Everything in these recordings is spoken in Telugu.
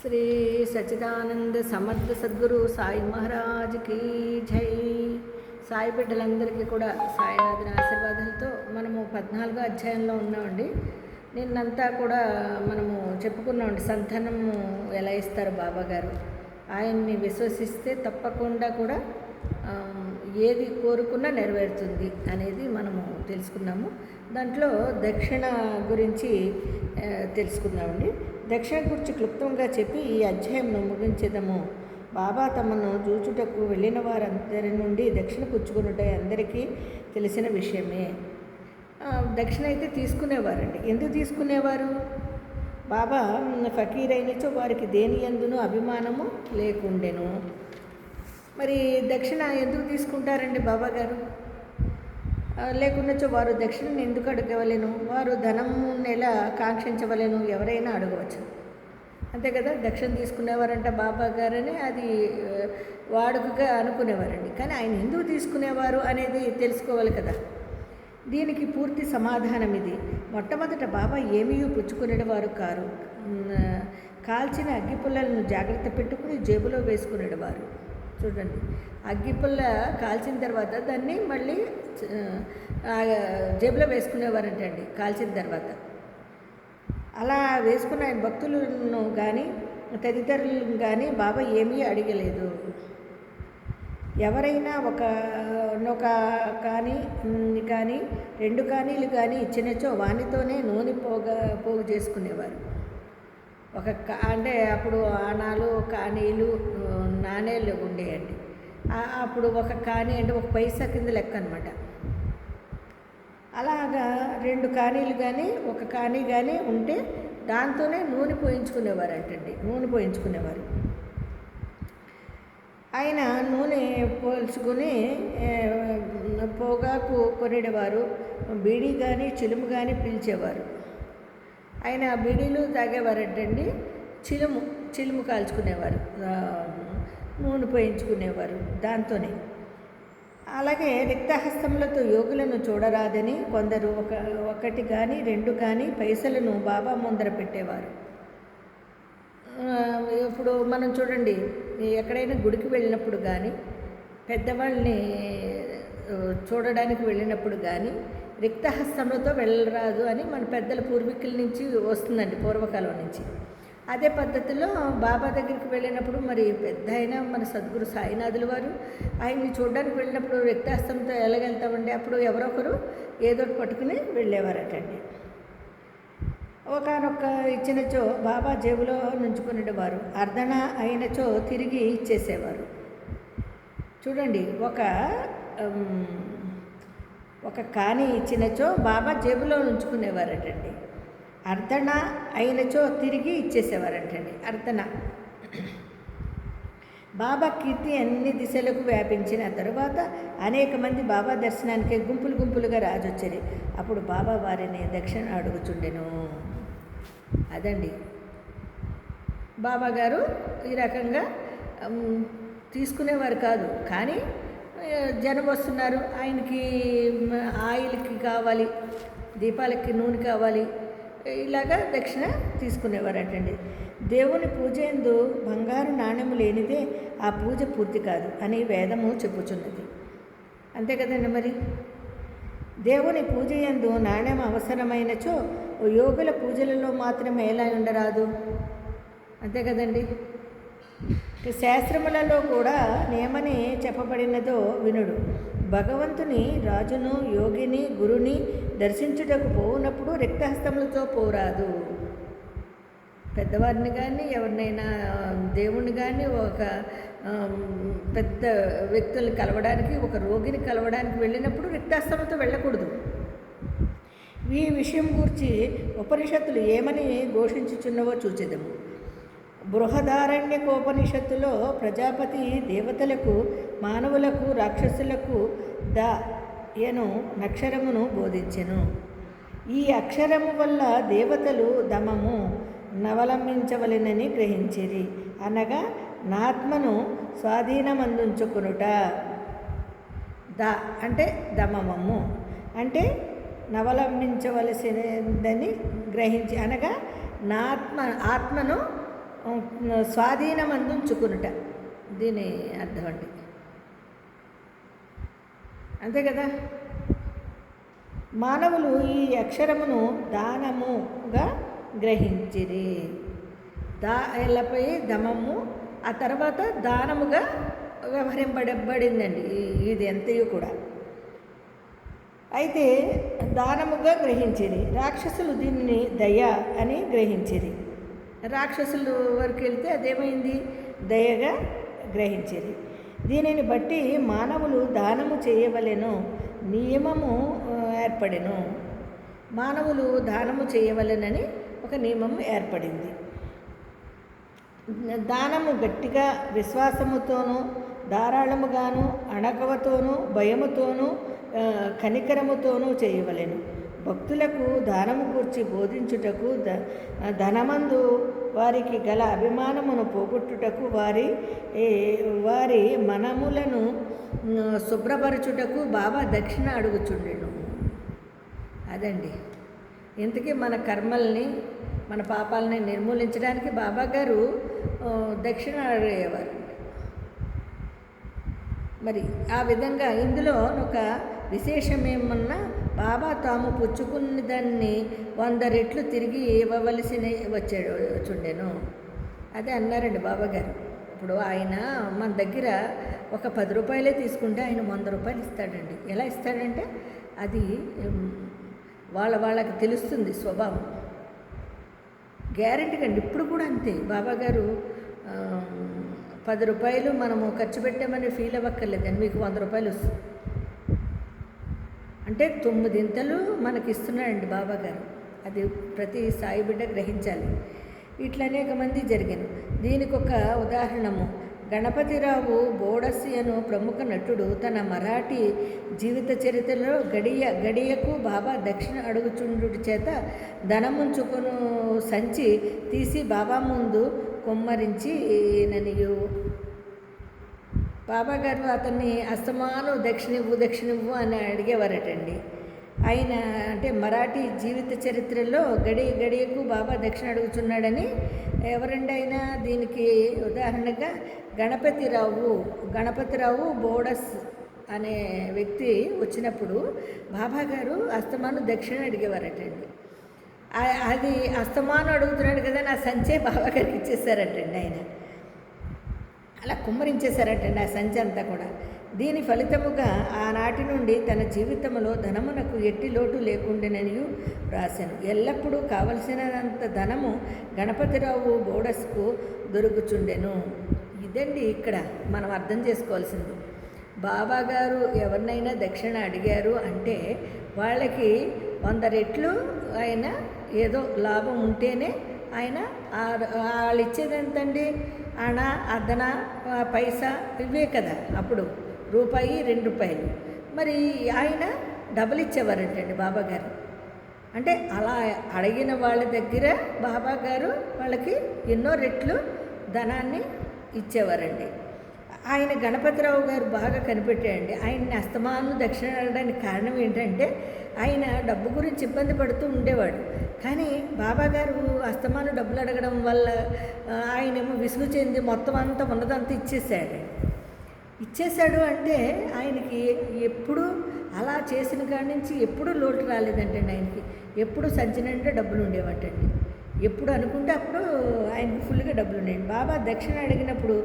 శ్రీ సచ్చిదానంద సమర్థ సద్గురు సాయి మహారాజ్ కీ జై. సాయి బిడ్డలందరికీ కూడా సాయినాథుని ఆశీర్వాదాలతో మనము 14వ అధ్యాయంలో ఉన్నామండి. నిన్నంతా కూడా మనము చెప్పుకున్నామండి, సంతానము ఎలా ఇస్తారు బాబా గారు. ఆయన్ని విశ్వసిస్తే తప్పకుండా కూడా ఏది కోరుకున్నా నెరవేరుతుంది అనేది మనము తెలుసుకున్నాము. దాంట్లో దక్షిణ గురించి తెలుసుకున్నామండి. దక్షిణ గురించి క్లుప్తంగా చెప్పి ఈ అధ్యాయంను ముగించేదము. బాబా తమను చూచుటకు వెళ్ళిన వారందరి నుండి దక్షిణ పుచ్చుకున్నట అందరికీ తెలిసిన విషయమే. దక్షిణ అయితే తీసుకునేవారండి. ఎందుకు తీసుకునేవారు? బాబా ఫకీర్ అయినచో వారికి దేని యందును అభిమానము లేకుండెను. మరి దక్షిణ ఎందుకు తీసుకుంటారండి బాబా గారు? లేకున్నచో వారు దక్షిణను ఎందుకు అడగవలేను? వారు ధనము నెల కాంక్షించవలేను, ఎవరైనా అడగవచ్చు, అంతే కదా. దక్షిణ తీసుకునేవారంట బాబా గారని అది వాడుకగా అనుకునేవారండి. కానీ ఆయన ఎందుకు తీసుకునేవారు అనేది తెలుసుకోవాలి కదా. దీనికి పూర్తి సమాధానం ఇది. మొట్టమొదట బాబా ఏమీ పుచ్చుకునేవారు కారు. కాల్చిన అగ్గిపుల్లలను జాగ్రత్త పెట్టుకుని జేబులో వేసుకునేవారు. చూడండి, అగ్గిపుల్ల కాల్చిన తర్వాత దాన్ని మళ్ళీ జేబులో వేసుకునేవారంటండి కాల్చిన తర్వాత. అలా వేసుకున్న ఆయన భక్తులను కానీ తదితరులను కానీ బాబా ఏమీ అడగలేదు. ఎవరైనా ఒక కానీ 2 కానీలు కానీ ఇచ్చినచో వానితోనే నూనె పోగు చేసుకునేవారు. అంటే అప్పుడు ఆనాలు కానీలు నాణేలు ఉండేయండి. అప్పుడు ఒక కానీ అంటే 1 పైసా కింద లెక్క అనమాట. అలాగా 2 కానీలు కానీ 1 కానీ కానీ ఉంటే దాంతోనే నూనె పోయించుకునేవారు. ఆయన నూనె పోల్చుకుని పొగాకు కొనేవారు. బీడీ కానీ చిలుము కానీ పీల్చేవారు. ఆయన బీడీలు తాగేవారంటండి. చిలుము కాల్చుకునేవారు, నూనె పోయించుకునేవారు దాంతోనే. అలాగే రిక్తహస్తములతో యోగులను చూడరాదని కొందరు 1 కానీ 2 కానీ పైసలను బాబా ముందర పెట్టేవారు. ఇప్పుడు మనం చూడండి, ఎక్కడైనా గుడికి వెళ్ళినప్పుడు కానీ పెద్దవాళ్ళని చూడడానికి వెళ్ళినప్పుడు కానీ రిక్తహస్తములతో వెళ్ళరాదు అని మన పెద్దల పూర్వీకుల నుంచి వస్తుందండి, పూర్వకాలం నుంచి. అదే పద్ధతిలో బాబా దగ్గరికి వెళ్ళినప్పుడు మరి పెద్ద అయినా మన సద్గురు సాయినాథుల వారు ఆయన్ని చూడడానికి వెళ్ళినప్పుడు రిక్తహస్తంతో వెళ్ళగలుగుతామండి. అప్పుడు ఎవరొకరు ఏదో పట్టుకుని వెళ్ళేవారటండి. ఒకనొక ఇచ్చినచో బాబా జేబులో నుంచుకునేవారు. అర్ధన అయినచో తిరిగి ఇచ్చేసేవారు. చూడండి, ఒక కాని ఇచ్చినచో బాబా జేబులో ఉంచుకునేవారటండి. అర్ధన అయినచో తిరిగి ఇచ్చేసేవారటండి. అర్ధన. బాబా కీర్తి అన్ని దిశలకు వ్యాపించిన తరువాత అనేక మంది బాబా దర్శనానికి గుంపులుగా రాజొచ్చేది. అప్పుడు బాబా వారిని దక్షిణ అడుగుచుండెను. అదండి, బాబా గారు ఈ రకంగా తీసుకునేవారు కాదు. కానీ జనం వస్తున్నారు, ఆయనకి ఆయిల్కి కావాలి, దీపాలకి నూనె కావాలి, ఇలాగా దక్షిణ తీసుకునేవారటండి. దేవుని పూజ యందు బంగారు నాణ్యము లేనిదే ఆ పూజ పూర్తి కాదు అని వేదము చెప్పుచున్నది. అంతే కదండి. మరి దేవుని పూజ యందు నాణ్యం అవసరమైనచో యోగుల పూజలలో మాత్రమే ఎలా ఉండరాదు? అంతే కదండి. శాస్త్రములలో కూడా ఏమని చెప్పబడినదో వినుడు. భగవంతుని రాజును యోగిని గురుని దర్శించుటకు పోవునప్పుడు రిక్తహస్తములతో పోరాదు. పెద్దవారిని కానీ ఎవరినైనా దేవుణ్ణి కానీ ఒక పెద్ద వ్యక్తుల్ని కలవడానికి, ఒక రోగిని కలవడానికి వెళ్ళినప్పుడు రిక్తహస్తములతో వెళ్ళకూడదు. ఈ విషయం గురించి ఉపనిషత్తులు ఏమని ఘోషించుచున్నవో చూచెదము. బృహదారణ్యకోపనిషత్తులో ప్రజాపతి దేవతలకు, మానవులకు, రాక్షసులకు యను అక్షరమును బోధించెను. ఈ అక్షరము వల్ల దేవతలు దమము నవలంబించవలెనని గ్రహించిరి. అనగా నాత్మను స్వాధీనమందుంచుకునుట. అంటే దమమము అంటే నవలంబించవలసినదని గ్రహించి, అనగా ఆత్మను స్వాధీనమందుంచుకునుట దీని అర్థం అండి. అంతే కదా. మానవులు ఈ అక్షరమును దానముగా గ్రహించిరి. ఎల్లపై దమము, ఆ తర్వాత దానముగా వ్యవహరింపబడిందండి ఇది ఎంతయో కూడా. అయితే దానముగా గ్రహించిరి. రాక్షసులు దీనిని దయ అని గ్రహించిరి. రాక్షసులు వరకు వెళ్తే అదేమైంది, దయగా గ్రహించిరి. దీనిని బట్టి మానవులు దానము చేయవలెను నియమము ఏర్పడెను. మానవులు దానము చేయవలెనని ఒక నియమము ఏర్పడింది. దానము గట్టిగా విశ్వాసముతోనూ ధారాళముగాను అణగవతోనూ భయముతోనూ కనికరముతోనూ చేయవలెను. భక్తులకు దానము గూర్చి బోధించుటకు ధనమందు వారికి గల అభిమానమును పోగొట్టుటకు వారి మనములను శుభ్రపరచుటకు బాబా దక్షిణ అడుగుచుండెను. అదండి, ఇంతకీ మన కర్మల్ని మన పాపాలని నిర్మూలించడానికి బాబా గారు దక్షిణ అడిగేవారు. మరి ఆ విధంగా ఇందులో ఒక విశేషమేమన్నా, బాబా తాము పుచ్చుకున్న దాన్ని 100 రెట్లు తిరిగి ఇవ్వవలసి వచ్చుండెను. అదే అన్నారండి బాబా గారు. ఇప్పుడు ఆయన మన దగ్గర ఒక 10 రూపాయలే తీసుకుంటే ఆయన 100 రూపాయలు ఇస్తాడండి. ఎలా ఇస్తాడంటే అది వాళ్ళకి తెలుస్తుంది స్వభావం, గ్యారెంటీగా అండి. ఇప్పుడు కూడా అంతే. బాబా గారు 10 రూపాయలు మనము ఖర్చు పెట్టామని ఫీల్ అవ్వక్కర్లేదండి, మీకు 100 రూపాయలు వస్తుంది అంటే 9 ఇంతలు మనకి ఇస్తున్నాడండి బాబా గారు. అది ప్రతి సాయి బిడ్డ గ్రహించాలి. ఇట్లా అనేక మంది జరిగాను. దీనికి ఒక ఉదాహరణము, గణపతిరావు బోడసి అను ప్రముఖ నటుడు తన మరాఠీ జీవిత చరిత్రలో గడియకు బాబా దక్షిణ అడుగుచుండు చేత ధనముంచుకును సంచి తీసి బాబా ముందు కొమ్మరించిననియు. బాబా గారు అతన్ని అస్తమానం దక్షిణివ్వు అని అడిగేవారటండి. ఆయన అంటే మరాఠీ జీవిత చరిత్రలో గడియకు బాబా దక్షిణ అడుగుతున్నాడని ఎవరండి ఆయన? దీనికి ఉదాహరణగా గణపతిరావు బోడస్ అనే వ్యక్తి వచ్చినప్పుడు బాబా గారు అస్తమానం దక్షిణ అడిగేవారటండి. అది అస్తమానం అడుగుతున్నాడు కదా, నా సంచే బాబా గారికి ఇచ్చేసారటండి. ఆయన అలా కుమ్మరించేశారటండి ఆ సంచి అంతా కూడా. దీని ఫలితముగా ఆనాటి నుండి తన జీవితంలో ధనమునకు ఎట్టి లోటు లేకుండానని రాశాను. ఎల్లప్పుడూ కావలసినంత ధనము గణపతిరావు బోడస్కు దొరుకుచుండెను. ఇదండి ఇక్కడ మనం అర్థం చేసుకోవాల్సింది. బాబా గారు ఎవరినైనా దక్షిణ అడిగారు అంటే వాళ్ళకి 100 రెట్లు ఆయన ఏదో లాభం ఉంటేనే ఆయన వాళ్ళు ఇచ్చేది ఎంతండి, అణ అర్ధన పైసా ఇవే కదా. అప్పుడు రూపాయి 2 రూపాయలు. మరి ఆయన డబుల్ ఇచ్చేవారంటండి బాబా గారు. అంటే అలా అడిగిన వాళ్ళ దగ్గర బాబా గారు వాళ్ళకి ఎన్నో రెట్లు ధనాన్ని ఇచ్చేవారండి. ఆయన గణపతిరావు గారు బాగా కనిపెట్టాయండి. ఆయన్ని అస్తమానం దక్షిణ అడగడానికి కారణం ఏంటంటే ఆయన డబ్బు గురించి ఇబ్బంది పడుతూ ఉండేవాడు. కానీ బాబా గారు అస్తమానం డబ్బులు అడగడం వల్ల ఆయనేమో విసుగు చెంది మొత్తం అంతా ఉన్నదంతా ఇచ్చేశాడు అంటే ఆయనకి ఎప్పుడు అలా చేసిన కాడి నుంచి ఎప్పుడూ లోటు రాలేదంటండి. ఆయనకి ఎప్పుడు సంచి నిండా డబ్బులు ఉండేవాటండి. ఎప్పుడు అనుకుంటే అప్పుడు ఆయనకు ఫుల్గా డబ్బులు ఉన్నాయండి. బాబా దక్షిణ అడిగినప్పుడు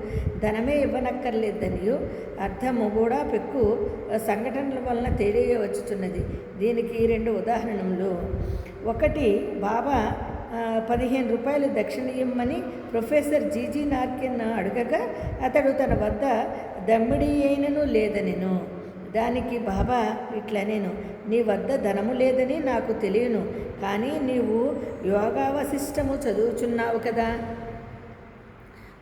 ధనమే ఇవ్వనక్కర్లేదని అర్థము కూడా పెక్కు సంఘటనల వలన తెలియవచ్చుతున్నది. దీనికి 2 ఉదాహరణలు. ఒకటి, బాబా 15 రూపాయలు దక్షిణ ఇమ్మని ప్రొఫెసర్ జీజీ నార్కెన్ అడగగా అతడు తన వద్ద దమ్మిడి అయినను లేదనెను. దానికి బాబా ఇట్లా, నేను నీ వద్ద ధనము లేదని నాకు తెలియను, కానీ నీవు యోగావశిష్టము చదువుచున్నావు కదా.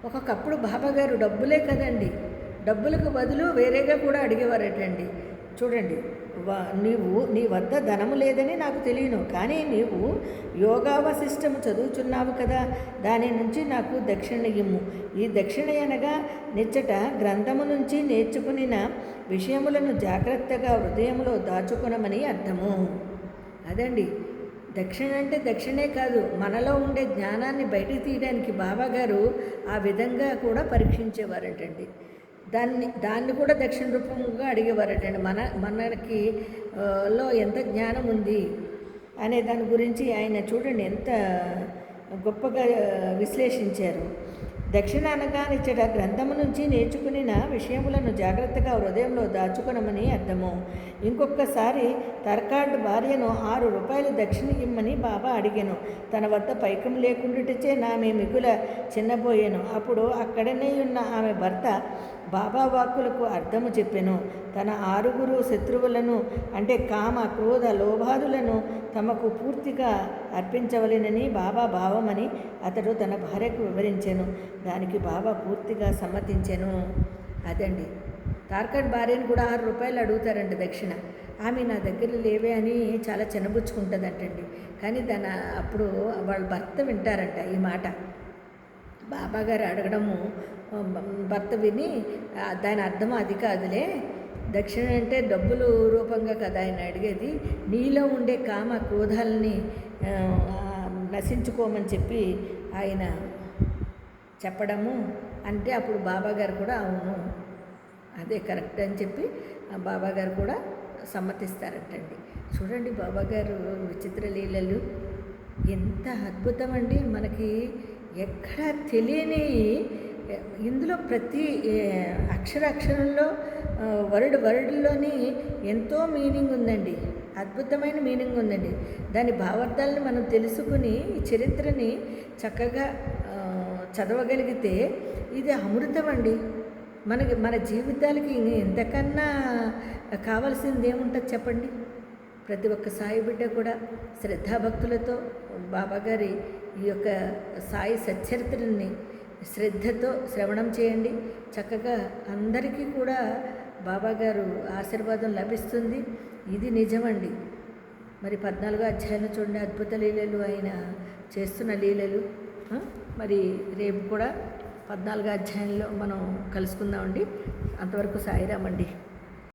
ఒకప్పుడు బాబా గారు డబ్బులే కదండి, డబ్బులకు బదులు వేరేగా కూడా అడిగేవారటండి. చూడండి, నీ వద్ద ధనము లేదని నాకు తెలియను, కానీ నీవు యోగావశిష్టము చదువుచున్నావు కదా, దాని నుంచి నాకు దక్షిణ ఇమ్ము. ఈ దక్షిణ అనగా నిచ్చట గ్రంథము నుంచి నేర్చుకునిన విషయములను జాగ్రత్తగా హృదయంలో దాచుకునమని అర్థము. అదండి దక్షిణ అంటే దక్షిణే కాదు, మనలో ఉండే జ్ఞానాన్ని బయటకు తీయడానికి బాబాగారు ఆ విధంగా కూడా పరీక్షించేవారటండి. దాన్ని కూడా దక్షిణ రూపంగా అడిగేవారటండి. మనకి లో ఎంత జ్ఞానం ఉంది అనే దాని గురించి ఆయన చూడండి ఎంత గొప్పగా విశ్లేషించారు. దక్షిణ అనగానిచ్చట గ్రంథము నుంచి నేర్చుకునిన విషయములను జాగ్రత్తగా హృదయంలో దాచుకొనమని అర్థము. ఇంకొకసారి తర్కాడ్ భార్యను 6 రూపాయలు దక్షిణ ఇమ్మని బాబా అడిగాను. తన వద్ద పైకం లేకుండాటచే నామె మిగుల చిన్నబోయాను. అప్పుడు అక్కడనే ఉన్న ఆమె భర్త బాబా వాక్కులకు అర్థము చెప్పెను. తన 6 శత్రువులను అంటే కామ, క్రోధ, లోభాదులను తమకు పూర్తిగా అర్పించవలెనని బాబా భావమని అతడు తన భార్యకు వివరించాను. దానికి బాబా పూర్తిగా సమ్మతించాను. అదండి, తార్కడ్ భార్యను కూడా 6 రూపాయలు అడుగుతారంట దక్షిణ. ఆమె నా దగ్గర లేవే అని చాలా చిన్నబుచ్చుకుంటుందంటండి. కానీ అప్పుడు వాళ్ళ భర్త వింటారంట ఈ మాట. బాబాగారు అడగడము భర్త విని దాని అర్థం అది కాదులే, దక్షిణ అంటే డబ్బులు రూపంగా కదా ఆయన అడిగేది, నీలో ఉండే కామ క్రోధాలని నశించుకోమని చెప్పి ఆయన చెప్పడము అంటే అప్పుడు బాబాగారు కూడా అవును అదే కరెక్ట్ అని చెప్పి బాబాగారు కూడా సమ్మతిస్తారటండి. చూడండి బాబాగారు విచిత్ర లీలలు ఎంత అద్భుతం అండి. మనకి ఎక్కడా తెలియని ఇందులో ప్రతి అక్షరంలో వర్డ్లోని ఎంతో మీనింగ్ ఉందండి, అద్భుతమైన మీనింగ్ ఉందండి. దాని భావార్థాలను మనం తెలుసుకుని చరిత్రని చక్కగా చదవగలిగితే ఇది అమృతం అండి. మన జీవితాలకి ఎంతకన్నా కావాల్సింది ఏముంటుంది చెప్పండి. ప్రతి ఒక్క సాయి బిడ్డ కూడా శ్రద్ధాభక్తులతో బాబాగారి ఈ యొక్క సాయి సచ్చరిత్రని శ్రద్ధతో శ్రవణం చేయండి. చక్కగా అందరికీ కూడా బాబాగారు ఆశీర్వాదం లభిస్తుంది. ఇది నిజమండి. మరి 14వ అధ్యాయంలో చూడండి అద్భుత లీలలు ఆయన చేస్తున్న లీలలు. మరి రేపు కూడా 14వ అధ్యాయంలో మనం కలుసుకుందామండి. అంతవరకు సాయిరామండి.